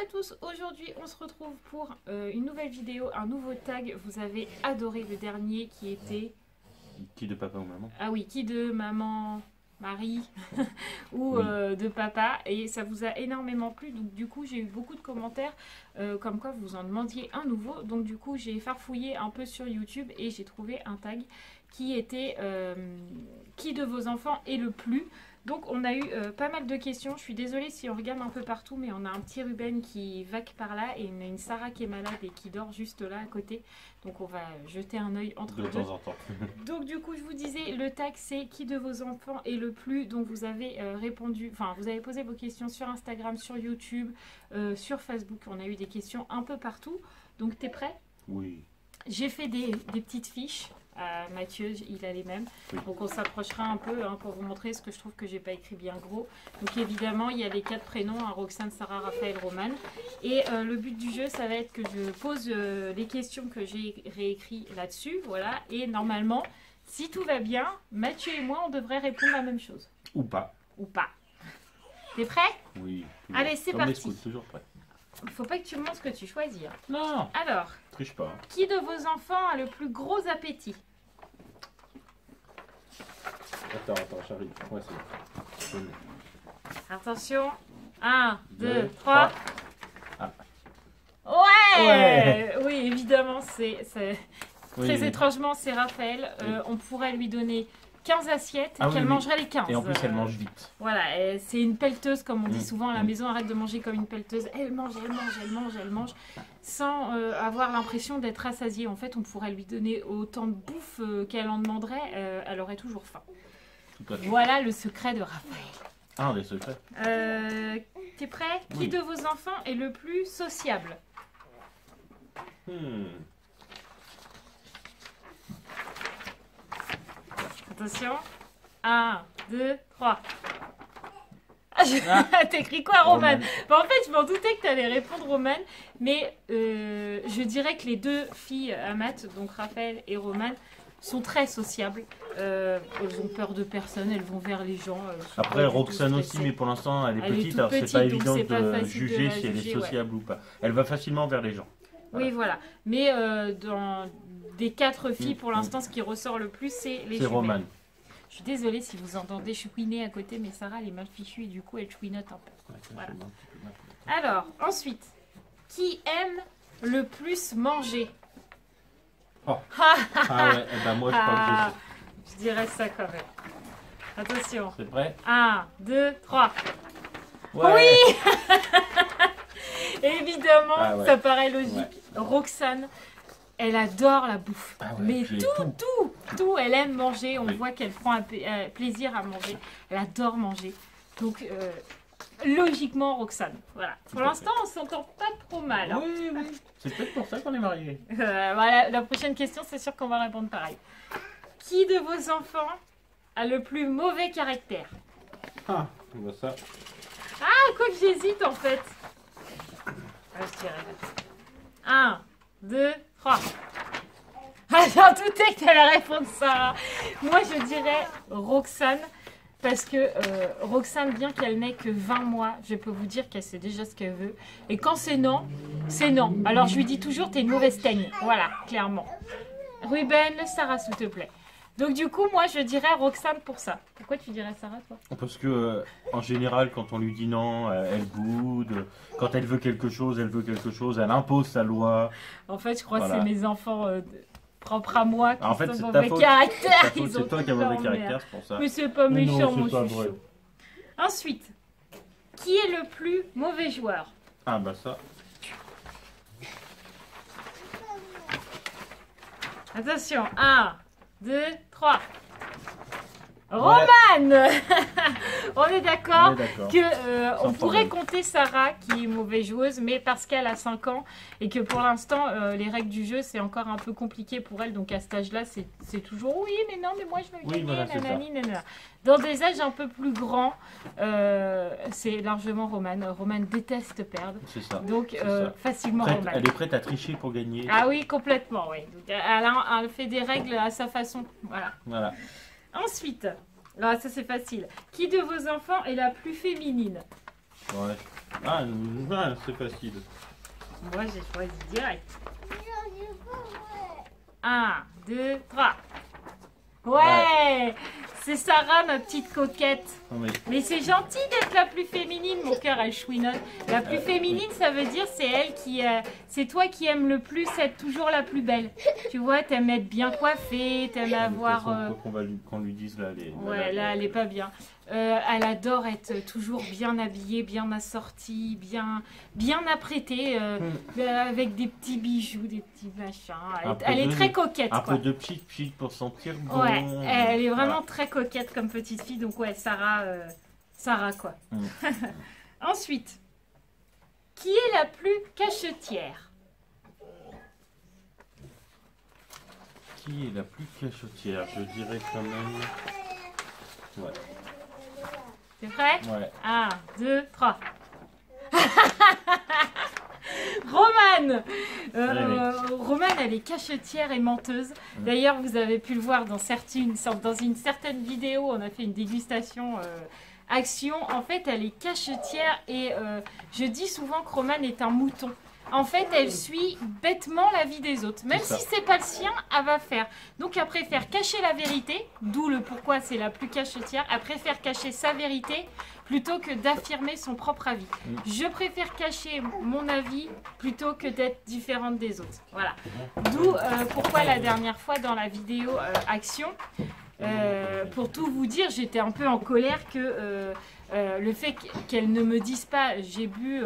à tous, aujourd'hui on se retrouve pour une nouvelle vidéo, un nouveau tag. Vous avez adoré le dernier qui était... Qui de papa ou maman? Ah oui, qui de maman, Marie ou Oui. de papa, et ça vous a énormément plu. Donc du coup j'ai eu beaucoup de commentaires comme quoi vous en demandiez un nouveau. Donc du coup j'ai farfouillé un peu sur YouTube et j'ai trouvé un tag qui était qui de vos enfants est le plus. Donc on a eu pas mal de questions. Je suis désolée si on regarde un peu partout, mais on a un petit Ruben qui vague par là et on a une Sarah qui est malade et qui dort juste là à côté. Donc on va jeter un œil entre De deux. temps en temps. Donc du coup je vous disais, le tag c'est qui de vos enfants est le plus. Donc vous avez répondu, enfin vous avez posé vos questions sur Instagram, sur YouTube, sur Facebook. On a eu des questions un peu partout. Donc t'es prêt? Oui. J'ai fait des petites fiches. Mathieu, il a les mêmes. Oui. Donc on s'approchera un peu pour vous montrer ce que je trouve que j'ai pas écrit bien gros. Donc évidemment, il y a les 4 prénoms, hein, Roxane, Sarah, Raphaël, Roman. Et le but du jeu, ça va être que je pose les questions que j'ai réécrites là-dessus. Voilà. Et normalement, si tout va bien, Mathieu et moi, on devrait répondre la même chose. Ou pas. Ou pas. T'es prêt? Oui. Toujours. Allez, c'est Comme parti. les scouts, toujours prêt. Faut pas que tu me montres ce que tu choisis. Hein. Non, Alors, triche pas. qui de vos enfants a le plus gros appétit? Attends, j'arrive. Ouais, c'est bon. Attention. 1, 2, Deux, 3. Ah. Ouais, oui, évidemment, c'est Oui, très oui. étrangement, c'est Raphaël. Oui. On pourrait lui donner 15 assiettes Ah et oui, qu'elle oui. mangerait les 15. Et en plus, elle mange vite. Voilà, c'est une pelleteuse, comme on dit Mm, souvent à la mm. maison. Arrête de manger comme une pelleteuse. Elle mange, elle mange, elle mange, elle mange, sans avoir l'impression d'être rassasiée. En fait, on pourrait lui donner autant de bouffe qu'elle en demanderait. Elle aurait toujours faim. Tout à fait. Voilà le secret de Raphaël. Un des secrets. T'es prêt? Qui Oui. de vos enfants est le plus sociable? Attention. 1, 2, 3. T'écris quoi, Roman? Roman. Bah, en fait, je m'en doutais que t'allais répondre Roman, mais je dirais que les deux filles à maths, donc Raphaël et Roman, sont très sociables. Elles ont peur de personne, elles vont vers les gens. Elles sont pas Après, du tout Roxane aussi, stressées. mais pour l'instant, elle est Elle est petite, toute alors c'est petite, pas donc évident c'est pas de facile de juger la si elle est juger, ouais. sociable ou pas. Elle va facilement vers les gens. Oui, voilà. Mais dans des 4 filles, pour Mm. l'instant, ce qui ressort le plus, c'est les C'est jumelles. Roman. Je suis désolée si vous entendez chouiner à côté, mais Sarah, elle est mal fichue et du coup, elle chouinote un peu. Voilà. Alors, ensuite, qui aime le plus manger? Oh. Ah ouais, eh ben moi je crois Ah, que je dirais ça quand même. Attention. je sais. C'est prêt? 1, 2, 3. Ouais. Évidemment, Ah ouais. ça paraît logique. Roxane, elle adore la bouffe. Ah ouais, Mais puis tout, elle aime manger. On Oui. voit qu'elle prend un plaisir à manger. Elle adore manger. Donc, logiquement, Roxane. Voilà. Pour Tout à l'instant, on s'entend pas trop mal. Hein. Oui, oui. C'est peut-être pour ça qu'on est mariés. Voilà, la prochaine question, c'est sûr qu'on va répondre pareil. Qui de vos enfants a le plus mauvais caractère? Ah, on voit ça. Ah, quoi que j'hésite en fait. Ah, je dirais. 1, 2, 3. Ah, j'en doutais que tu allais répondre ça. Moi, je dirais Roxane. Parce que Roxane, bien qu'elle n'ait que 20 mois, je peux vous dire qu'elle sait déjà ce qu'elle veut. Et quand c'est non, c'est non. Alors je lui dis toujours, t'es une mauvaise teigne. Voilà, clairement. Ruben, Sarah, s'il te plaît. Donc du coup, moi, je dirais Roxane pour ça. Pourquoi tu dirais Sarah, toi? Parce que en général, quand on lui dit non, elle boude. Quand elle veut quelque chose, elle impose sa loi. En fait, je crois que Voilà. c'est mes enfants propres à moi qui En fait, sont c'est ta mauvais faute. caractère. Ta faute, Ils ont c'est toi qui as tous mauvais leur caractère, mère. c'est pour ça. Mais c'est pas Mais non, méchant, c'est moi, pas je suis vrai. chaud. Ensuite, qui est le plus mauvais joueur? Ah bah ça. Attention, 1, 2, 3. Ouais. Roman. On est d'accord On est d'accord. que on Sans pourrait problème. compter Sarah qui est mauvaise joueuse, mais parce qu'elle a 5 ans et que pour l'instant les règles du jeu c'est encore un peu compliqué pour elle, donc à cet âge-là c'est toujours oui mais non mais moi je veux Oui, gagner, voilà, c'est nanani, nanana. Dans des âges un peu plus grands, c'est largement Roman. Roman déteste perdre, C'est ça. donc C'est ça. facilement Prête- Roman. elle est prête à tricher pour gagner. Ah oui, complètement, oui. Donc, elle fait des règles à sa façon. Voilà. Voilà. Ensuite, alors ça c'est facile. Qui de vos enfants est la plus féminine? Ouais. Ah, c'est facile. Moi, j'ai choisi direct. 1, 2, 3. Ouais, c'est Sarah, ma petite coquette. Oui. Mais c'est gentil d'être la plus féminine, mon cœur, elle chouinote. La plus féminine, ça veut dire c'est elle qui... c'est toi qui aimes le plus être toujours la plus belle. Tu vois, t'aimes être bien coiffée, t'aimes avoir... Qu'on lui dise là, ouais, là, elle est pas bien. Elle adore être toujours bien habillée, bien assortie, bien apprêtée, avec des petits bijoux, des petits machins. Elle est très coquette. Un peu de pchit pour sentir bon. Ouais, elle est vraiment très coquette comme petite fille. Donc ouais, Sarah quoi. Ensuite, qui est la plus cachetière? Qui est la plus cachetière? Je dirais quand même... Ouais. T'es prêt? Ouais. 1, 2, 3. Romane Romane, elle est cachetière et menteuse. D'ailleurs, vous avez pu le voir dans une certaine vidéo, on a fait une dégustation action. En fait, elle est cachetière et je dis souvent que Romane est un mouton. En fait, elle suit bêtement la vie des autres. Même si c'est pas le sien, elle va faire. Donc, elle préfère cacher la vérité, d'où le pourquoi c'est la plus cachetière. Elle préfère cacher sa vérité plutôt que d'affirmer son propre avis. Je préfère cacher mon avis plutôt que d'être différente des autres. Voilà. D'où pourquoi la dernière fois dans la vidéo action, pour tout vous dire, j'étais un peu en colère que le fait qu'elle ne me dise pas j'ai bu...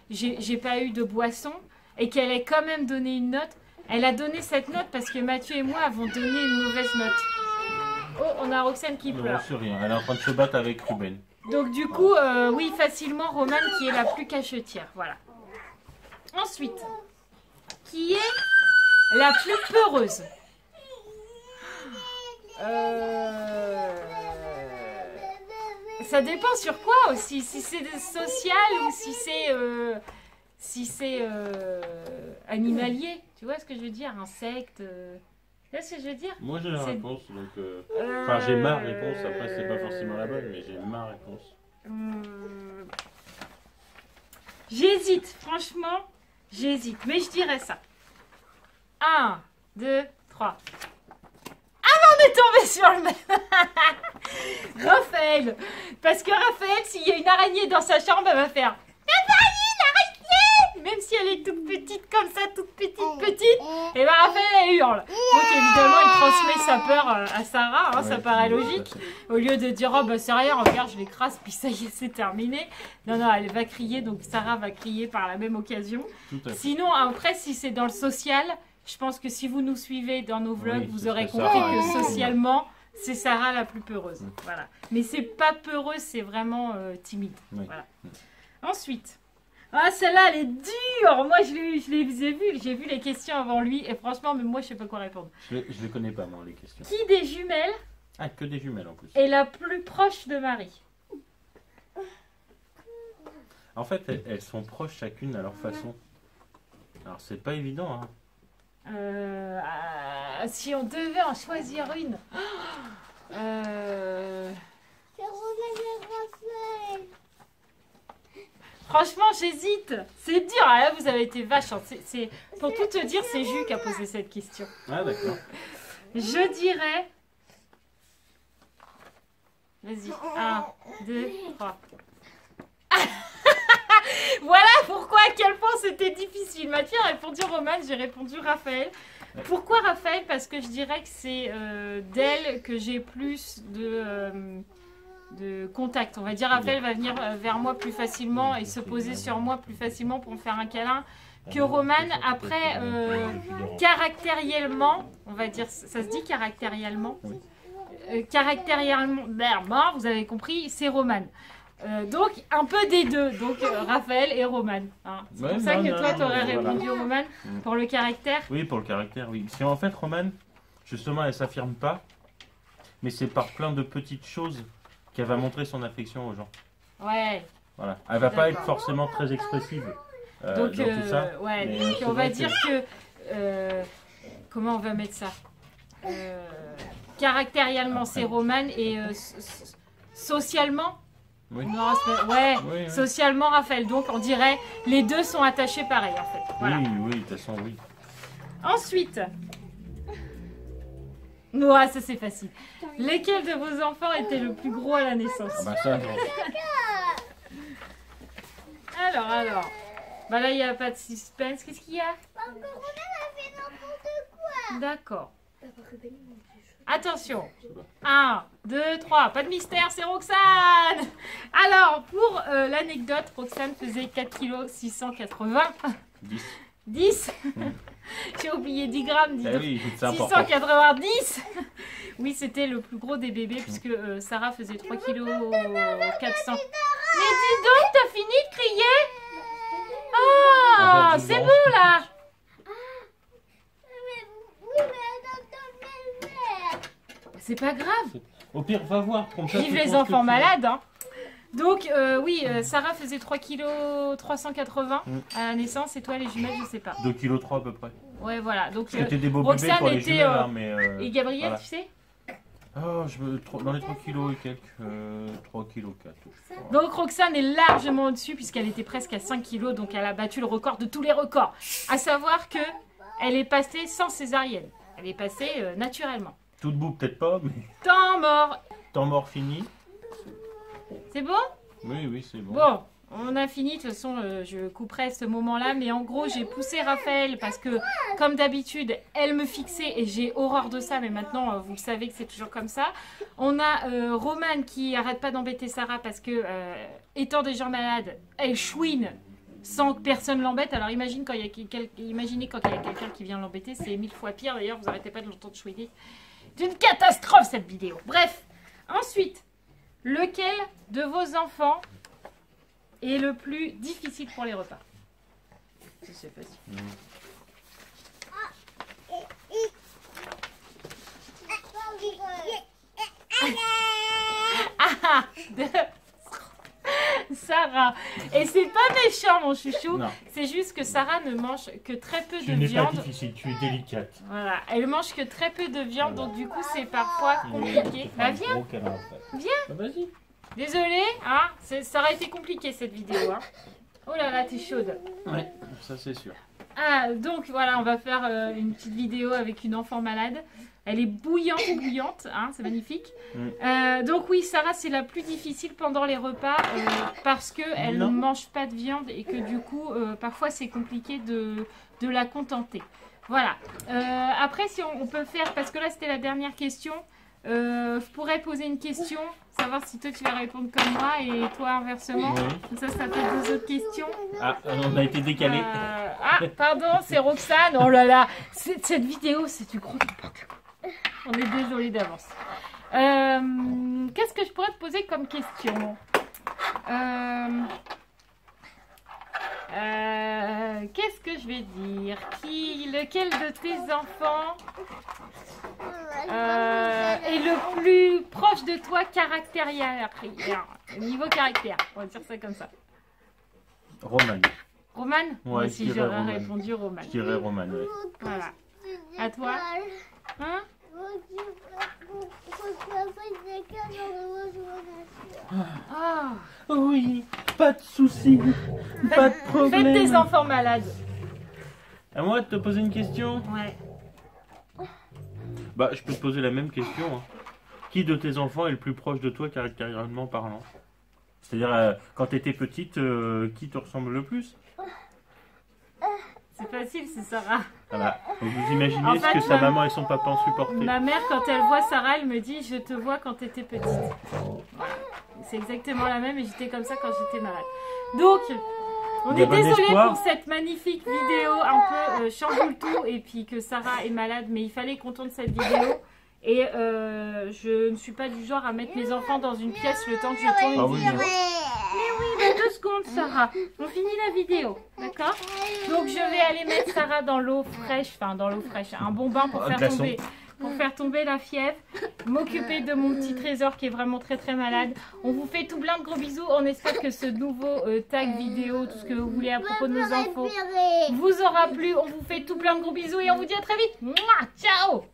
j'ai pas eu de boisson et qu'elle ait quand même donné une note. Elle a donné cette note parce que Mathieu et moi avons donné une mauvaise note. Oh, on a Roxane qui pleure. Non, rien. Elle est en train de se battre avec Ruben. Donc du coup, oui, facilement, Romane qui est la plus cachetière. Voilà. Ensuite, qui est la plus peureuse? Ça dépend sur quoi aussi, si c'est social ou si c'est animalier, tu vois ce que je veux dire, insecte, tu vois ce que je veux dire? Moi j'ai la réponse, donc enfin j'ai ma réponse, après c'est pas forcément la bonne, mais j'ai ma réponse. J'hésite, franchement, j'hésite, mais je dirais ça. 1, 2, 3. On est tombé sur le même. Raphaël. Parce que Raphaël, s'il y a une araignée dans sa chambre, elle va faire une araignée. Même si elle est toute petite comme ça, toute petite. Et bien Raphaël, elle hurle. Donc évidemment, il transmet sa peur à Sarah. Hein, ça paraît logique. Au lieu de dire, oh bah c'est rien, regarde, je l'écrase, puis ça y est, c'est terminé. Non, non, elle va crier. Donc Sarah va crier par la même occasion. Sinon, après, si c'est dans le social... Je pense que si vous nous suivez dans nos vlogs, vous aurez compris que socialement, c'est Sarah la plus peureuse. Voilà. Mais c'est pas peureuse, c'est vraiment timide. Voilà. Ensuite, ah celle-là, elle est dure. Moi, je les ai vues. J'ai vu les questions avant lui. Et franchement, même moi, je sais pas quoi répondre. Je les connais pas, moi, les questions. Qui des jumelles Ah, que des jumelles en plus. Est la plus proche de Marie? En fait, elles sont proches chacune à leur façon. Alors, c'est pas évident, hein. Si on devait en choisir une. Franchement, j'hésite. C'est dur. Ah, là, vous avez été vache. Pour tout te dire, c'est Jules qui a posé cette question. Ah, d'accord. Je dirais. Vas-y. 1, 2, 3. Voilà pourquoi à quel point c'était difficile. Mathieu a répondu Romane, j'ai répondu Raphaël. Pourquoi Raphaël? Parce que je dirais que c'est d'elle que j'ai plus de contact. On va dire Raphaël va venir vers moi plus facilement et se poser sur moi plus facilement pour me faire un câlin que Romane. Après, caractériellement, on va dire, ça se dit caractériellement. Caractériellement, vous avez compris, c'est Romane. Donc un peu des deux, donc Raphaël et Romane. Hein. C'est pour ça que toi tu aurais répondu Romane pour le caractère. Oui, pour le caractère, oui. Si en fait Romane, justement, elle s'affirme pas, mais c'est par plein de petites choses qu'elle va montrer son affection aux gens. Ouais. Voilà. Elle va pas être forcément très expressive dans tout ça. Ouais. Donc on va dire que comment on va mettre ça? Caractériellement c'est Romane et socialement. Oui. Non, ouais, Oui, oui. socialement, Raphaël. Donc, on dirait les deux sont attachés pareil, en fait. Voilà. Oui, oui, de toute façon, oui. Ensuite, ouais, ça c'est facile. Lequel de vos enfants était le plus gros à la naissance? Ah bah ça, Alors. Bah là, il n'y a pas de suspense. Qu'est-ce qu'il y a? D'accord. Attention. 1, 2, 3. Pas de mystère, c'est Roxane. Alors, pour l'anecdote, Roxane faisait 4 kg 680. 10. 10. J'ai oublié 10 grammes. Dis Ah donc. oui, c'est important. 690. Oui, c'était le plus gros des bébés puisque Sarah faisait 3 kg 400. Mais dis donc, t'as fini de crier? Ah, En fait, c'est je bon là. C'est pas grave. Au pire, va voir. Comme ça, Vive tu les penses que enfants tu- malades. Hein. Donc, oui, Sarah faisait 3 kg 380 à la naissance et toi, les jumelles, je sais pas. 2,3 kg à peu près. Ouais, voilà. Donc, C'était des beaux Roxane bébés pour les était, jumelles, hein, mais... et Gabriel, voilà. tu sais? Oh, dans les 3 kilos et quelques, 3 kg 4, je crois. Donc Roxane est largement au-dessus puisqu'elle était presque à 5 kg, donc elle a battu le record de tous les records. À savoir que elle est passée sans césarienne, elle est passée naturellement. Tout debout, peut-être pas, mais Temps mort, temps mort fini. c'est bon? Oui, oui, c'est bon. Bon, on a fini, de toute façon je couperai ce moment-là, mais en gros j'ai poussé Raphaël parce que comme d'habitude elle me fixait et j'ai horreur de ça, mais maintenant vous le savez que c'est toujours comme ça. On a Romane qui arrête pas d'embêter Sarah parce que étant déjà malade, elle chouine sans que personne l'embête. Alors imaginez quand il y a quelqu'un qui vient l'embêter, c'est 1000 fois pire. D'ailleurs vous arrêtez pas de l'entendre chouiner. C'est une catastrophe cette vidéo. Bref, ensuite, lequel de vos enfants est le plus difficile pour les repas? Je sais pas si. Ah, de Sarah. Et c'est pas méchant mon chouchou. Non. C'est juste que Sarah ne mange que très peu Tu de n'es pas viande. difficile, tu es délicate. Voilà, elle mange que très peu de viande, Voilà. donc du coup c'est parfois compliqué. Bah viens, Gros câlin après. Viens. Bah, vas-y. désolée, hein, ça aurait été compliqué cette vidéo. Hein. Oh là là, t'es chaude. Ouais, ça c'est sûr. Ah, donc voilà, on va faire une petite vidéo avec une enfant malade. Elle est bouillante, hein, c'est magnifique. Donc oui, Sarah, c'est la plus difficile pendant les repas parce qu'elle ne Non. mange pas de viande et que du coup, parfois c'est compliqué de la contenter. Voilà. Après, si on peut faire, parce que là c'était la dernière question, je pourrais poser une question, savoir si toi tu vas répondre comme moi et toi inversement. Oui. Donc ça fait deux autres questions. Ah, on a été décalé. Ah, pardon, c'est Roxane. Oh là là, cette vidéo, c'est du gros n'importe quoi. On est désolé d'avance. Qu'est-ce que je pourrais te poser comme question? Qu'est-ce que je vais dire? Lequel de tes enfants est le plus proche de toi caractériel après? Niveau caractère, on va dire ça comme ça. Romane. Romane? Ouais, Moi je aussi dirais j'aurais Romane. répondu Romane. Je dirais Romane, ouais. Voilà. À toi? Hein? Ah. Oui, pas de soucis, pas de problème. Faites tes enfants malades. À moi de te poser une question? Ouais. Bah, je peux te poser la même question. Hein. Qui de tes enfants est le plus proche de toi caractériellement parlant? C'est-à-dire, quand tu étais petite, qui te ressemble le plus? C'est facile, c'est Sarah. Voilà. Donc vous imaginez En ce fait, que sa maman et son papa ont supporté. Ma mère, quand elle voit Sarah, elle me dit « Je te vois quand tu étais petite ». Voilà. C'est exactement la même et j'étais comme ça quand j'étais malade. Donc, on Il y a est bon désolé espoir. pour cette magnifique vidéo un peu chamboule tout et puis que Sarah est malade, mais il fallait qu'on tourne cette vidéo. Et je ne suis pas du genre à mettre mes enfants dans une pièce le temps que je tourne une Ah oui, vidéo. non. Mais oui, 2 secondes, Sarah. On finit la vidéo, d'accord? Donc je vais aller mettre Sarah dans l'eau fraîche, un bon bain pour Un faire glaçon. tomber la fièvre, m'occuper de mon petit trésor qui est vraiment très très malade. On vous fait tout plein de gros bisous. On espère que ce nouveau tag vidéo, tout ce que vous voulez à propos de nos infos, vous aura plu. On vous fait tout plein de gros bisous et on vous dit à très vite. Mouah, ciao!